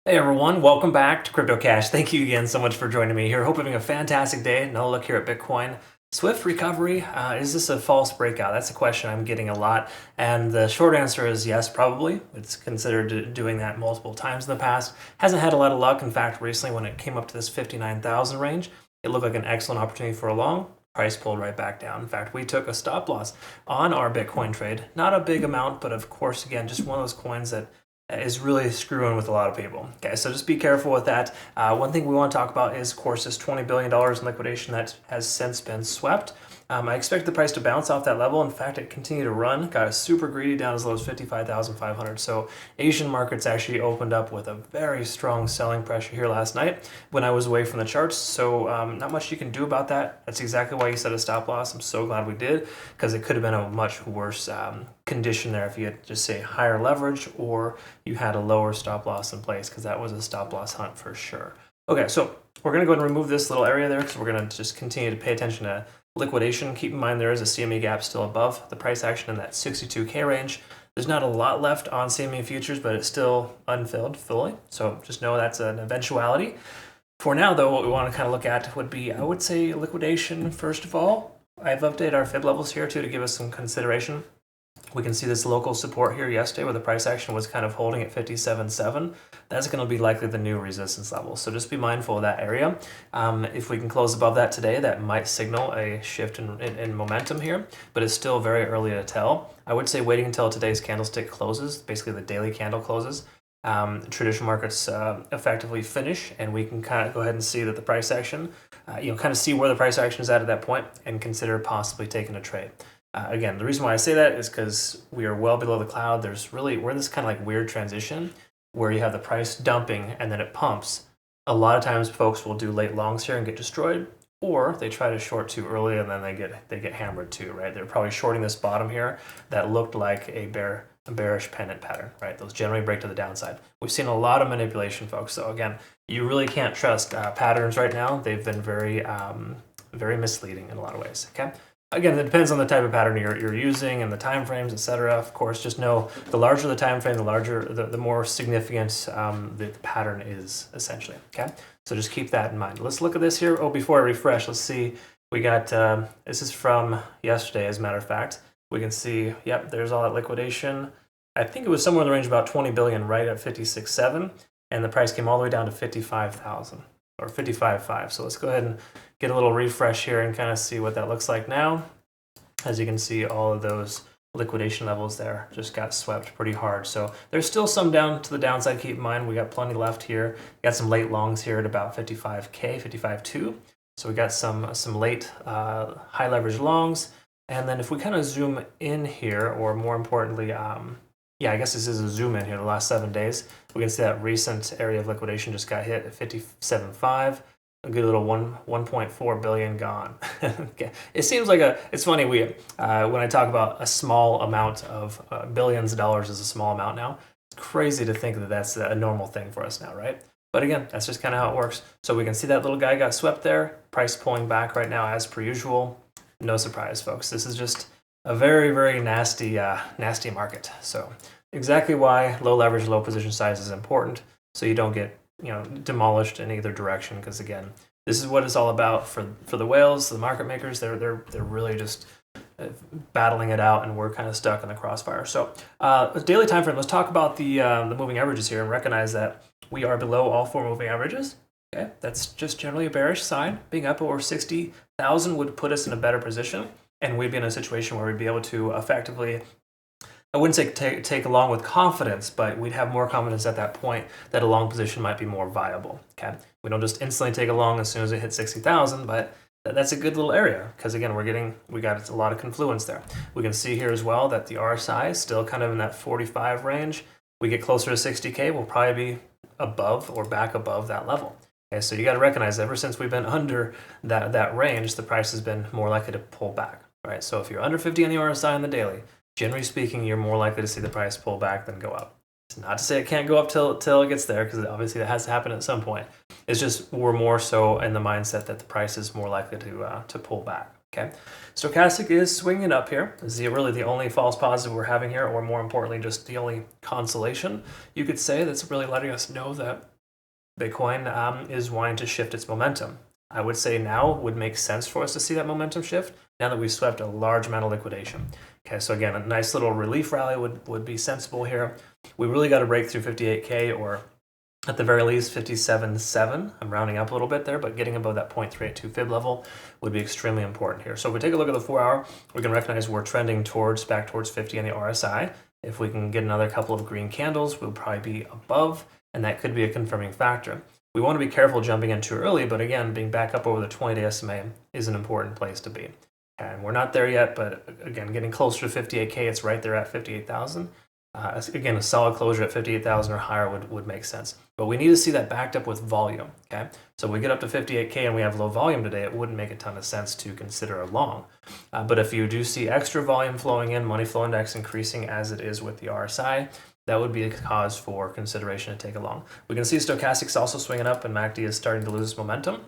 Hey everyone, welcome back to CryptoCache. Thank you again so much for joining me here. Hope you're having a fantastic day. Another look here at Bitcoin. Swift recovery, is this a false breakout? That's a question I'm getting a lot. And the short answer is yes, probably. It's considered doing that multiple times in the past. Hasn't had a lot of luck. In fact, recently when it came up to this 59,000 range, it looked like an excellent opportunity for a long. Price pulled right back down. In fact, we took a stop loss on our Bitcoin trade. Not a big amount, but of course, again, just one of those coins that is really screwing with a lot of people. Okay, so just be careful with that. One thing we want to talk about is, of course, this $20 billion in liquidation that has since been swept. I expect the price to bounce off that level. In fact, it continued to run, got super greedy down as low as 55,500. So Asian markets actually opened up with a very strong selling pressure here last night when I was away from the charts. So not much you can do about that. That's exactly why you set a stop loss. I'm so glad we did, because it could have been a much worse condition there if you had just say higher leverage or you had a lower stop loss in place, because that was a stop loss hunt for sure. Okay, so we're going to go ahead and remove this little area there because we're going to just continue to pay attention to liquidation. Keep in mind there is a CME gap still above the price action in that 62K range. There's not a lot left on CME futures, but it's still unfilled fully. So just know that's an eventuality. For now, though, what we want to kind of look at would be, I would say, liquidation first of all. I've updated our fib levels here too to give us some consideration. We can see this local support here yesterday where the price action was kind of holding at 57.7. That's going to be likely the new resistance level. So just be mindful of that area. If we can close above that today, that might signal a shift in momentum here, but it's still very early to tell. I would say waiting until today's candlestick closes, basically the daily candle closes, traditional markets effectively finish, and we can kind of go ahead and see that the price action, kind of see where the price action is at that point and consider possibly taking a trade. Again, the reason why I say that is because we are well below the cloud. We're in this kind of like weird transition where you have the price dumping and then it pumps. A lot of times folks will do late longs here and get destroyed, or they try to short too early and then they get hammered too, right? They're probably shorting this bottom here that looked like a bearish pennant pattern, right? Those generally break to the downside. We've seen a lot of manipulation, folks. So again, you really can't trust patterns right now. They've been very misleading in a lot of ways, okay? Again, it depends on the type of pattern you're using and the time frames, etc. Of course, just know the larger the time frame, the more significant the pattern is, essentially. Okay, so just keep that in mind. Let's look at this here. Oh, before I refresh, let's see. We got this is from yesterday, as a matter of fact. We can see, yep, there's all that liquidation. I think it was somewhere in the range of about 20 billion, right at 56.7, and the price came all the way down to 55,000 or 55.5. So let's go ahead and get a little refresh here and kind of see what that looks like now. As you can see, all of those liquidation levels there just got swept pretty hard. So there's still some down to the downside. Keep in mind, we got plenty left here. Got some late longs here at about 55K, 55.2. So we got some late high leverage longs. And then if we kind of zoom in here, or more importantly, yeah, I guess this is a zoom in here the last 7 days. We can see that recent area of liquidation just got hit at 57.5. A good little 1.4 billion gone. Okay. It seems like it's funny, when I talk about a small amount of billions of dollars is a small amount now. It's crazy to think that that's a normal thing for us now, right? But again, that's just kind of how it works. So we can see that little guy got swept there. Price pulling back right now as per usual. No surprise, folks. This is just a very, very nasty market. So exactly why low leverage, low position size is important, so you don't get demolished in either direction. Because again, this is what it's all about for the whales, the market makers. They're really just battling it out, and we're kind of stuck in the crossfire. So daily time frame. Let's talk about the moving averages here and recognize that we are below all 4 moving averages. Okay, that's just generally a bearish sign. Being up over 60,000 would put us in a better position, and we'd be in a situation where we'd be able to effectively, I wouldn't say take a long with confidence, but we'd have more confidence at that point that a long position might be more viable. Okay, we don't just instantly take a long as soon as it hits 60,000, but that's a good little area, because again, we got a lot of confluence there. We can see here as well that the RSI is still kind of in that 45 range. We get closer to 60K, we'll probably be above or back above that level. Okay, so you got to recognize, ever since we've been under that range, the price has been more likely to pull back. Right, so if you're under 50 on the RSI on the daily, generally speaking, you're more likely to see the price pull back than go up. It's not to say it can't go up till it gets there, because obviously that has to happen at some point. It's just we're more so in the mindset that the price is more likely to pull back. Okay, stochastic is swinging up here. This is really the only false positive we're having here, or more importantly, just the only consolation you could say that's really letting us know that Bitcoin is wanting to shift its momentum. I would say now would make sense for us to see that momentum shift now that we've swept a large amount of liquidation. Okay, so again, a nice little relief rally would be sensible here. We really got to break through 58K, or at the very least 57.7. I'm rounding up a little bit there, but getting above that 0.382 fib level would be extremely important here. So if we take a look at the 4 hour, we can recognize we're trending back towards 50 on the RSI. If we can get another couple of green candles, we'll probably be above, and that could be a confirming factor. We want to be careful jumping in too early, but again, being back up over the 20-day SMA is an important place to be. And we're not there yet, but again, getting closer to 58K, it's right there at 58,000. Again, a solid closure at 58,000 or higher would make sense. But we need to see that backed up with volume, okay? So if we get up to 58K and we have low volume today, it wouldn't make a ton of sense to consider a long. But if you do see extra volume flowing in, money flow index increasing as it is with the RSI, that would be a cause for consideration to take a long. We can see stochastics also swinging up, and MACD is starting to lose momentum.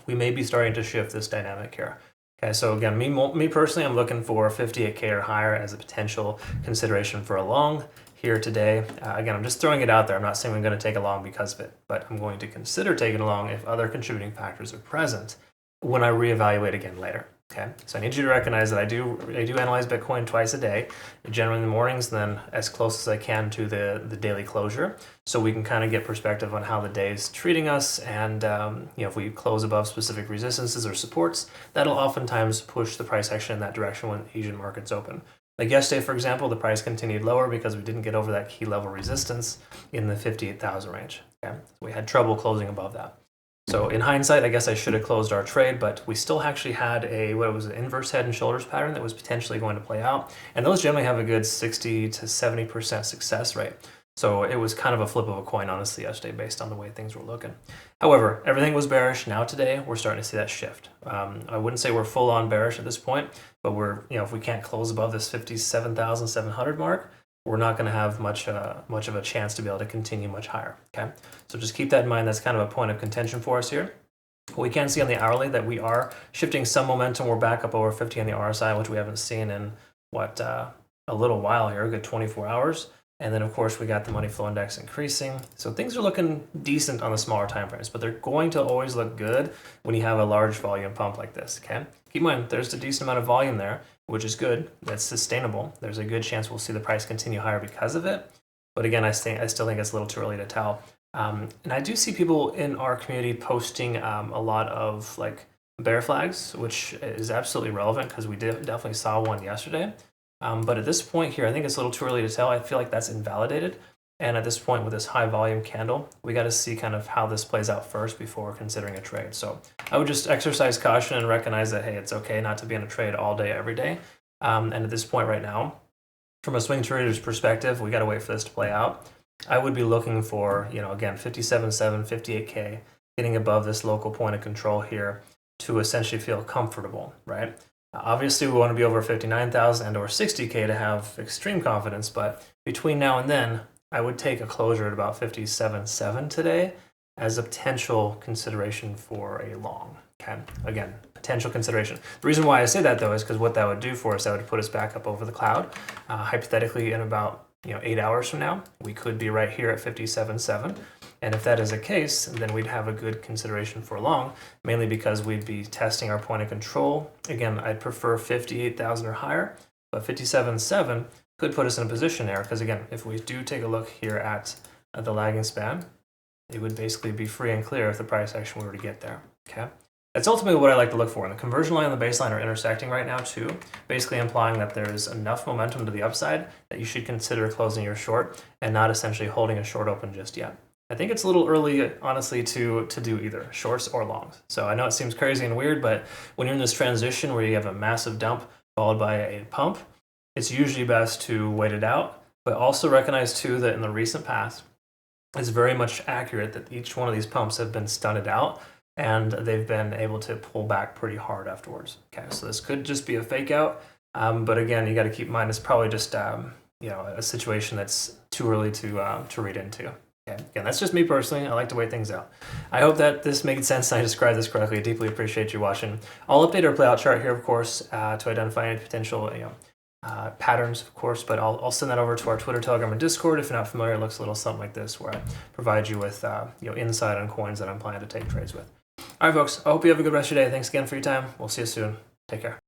We may be starting to shift this dynamic here. Okay, so again, me personally, I'm looking for 58K or higher as a potential consideration for a long here today. Again, I'm just throwing it out there. I'm not saying I'm going to take a long because of it, but I'm going to consider taking a long if other contributing factors are present when I reevaluate again later. Okay, so I need you to recognize that I do analyze Bitcoin twice a day, generally in the mornings, and then as close as I can to the daily closure, so we can kind of get perspective on how the day is treating us, and if we close above specific resistances or supports, that'll oftentimes push the price action in that direction when Asian markets open. Like yesterday, for example, the price continued lower because we didn't get over that key level resistance in the 58,000 range. Okay, so we had trouble closing above that. So in hindsight, I guess I should have closed our trade, but we still actually had an inverse head and shoulders pattern that was potentially going to play out. And those generally have a good 60 to 70% success rate. So it was kind of a flip of a coin, honestly, yesterday, based on the way things were looking. However, everything was bearish. Now today, we're starting to see that shift. I wouldn't say we're full on bearish at this point, but if we can't close above this 57,700 mark, we're not going to have much of a chance to be able to continue much higher. Okay, so just keep that in mind. That's kind of a point of contention for us here. We can see on the hourly that we are shifting some momentum. We're back up over 50 on the RSI, which we haven't seen in a little while here, a good 24 hours. And then, of course, we got the money flow index increasing. So things are looking decent on the smaller time frames, but they're going to always look good when you have a large volume pump like this, okay? Keep in mind, there's a decent amount of volume there, which is good. That's sustainable. There's a good chance we'll see the price continue higher because of it. But again, I still think it's a little too early to tell. And I do see people in our community posting a lot of bear flags, which is absolutely relevant because we definitely saw one yesterday. But at this point here, I think it's a little too early to tell. I feel like that's invalidated. And at this point with this high volume candle, we got to see kind of how this plays out first before considering a trade. So I would just exercise caution and recognize that, hey, it's okay not to be in a trade all day, every day. And at this point right now, from a swing trader's perspective, we got to wait for this to play out. I would be looking for, again, 57.7, 58K, getting above this local point of control here to essentially feel comfortable, right? Obviously, we want to be over 59,000 and or 60K to have extreme confidence, but between now and then, I would take a closure at about 57.7 today as a potential consideration for a long. Okay, again, potential consideration. The reason why I say that though is because what that would do for us, that would put us back up over the cloud. Hypothetically, in about 8 hours from now, we could be right here at 57.7. And if that is the case, then we'd have a good consideration for long, mainly because we'd be testing our point of control. Again, I'd prefer 58,000 or higher, but 57.7 could put us in a position there, because again, if we do take a look here at the lagging span, it would basically be free and clear if the price action were to get there, okay? That's ultimately what I like to look for. And the conversion line and the baseline are intersecting right now too, basically implying that there's enough momentum to the upside that you should consider closing your short and not essentially holding a short open just yet. I think it's a little early, honestly, to do either shorts or longs. So I know it seems crazy and weird, but when you're in this transition where you have a massive dump followed by a pump, it's usually best to wait it out, but also recognize too that in the recent past, it's very much accurate that each one of these pumps have been stunted out and they've been able to pull back pretty hard afterwards. Okay, so this could just be a fake out, but again, you got to keep in mind it's probably just a situation that's too early to read into. Okay. Again, that's just me personally. I like to wait things out. I hope that this made sense and I described this correctly. I deeply appreciate you watching. I'll update our playout chart here, of course, to identify any potential patterns, of course, but I'll send that over to our Twitter, Telegram, and Discord. If you're not familiar, it looks a little something like this, where I provide you with insight on coins that I'm planning to take trades with. All right, folks, I hope you have a good rest of your day. Thanks again for your time. We'll see you soon. Take care.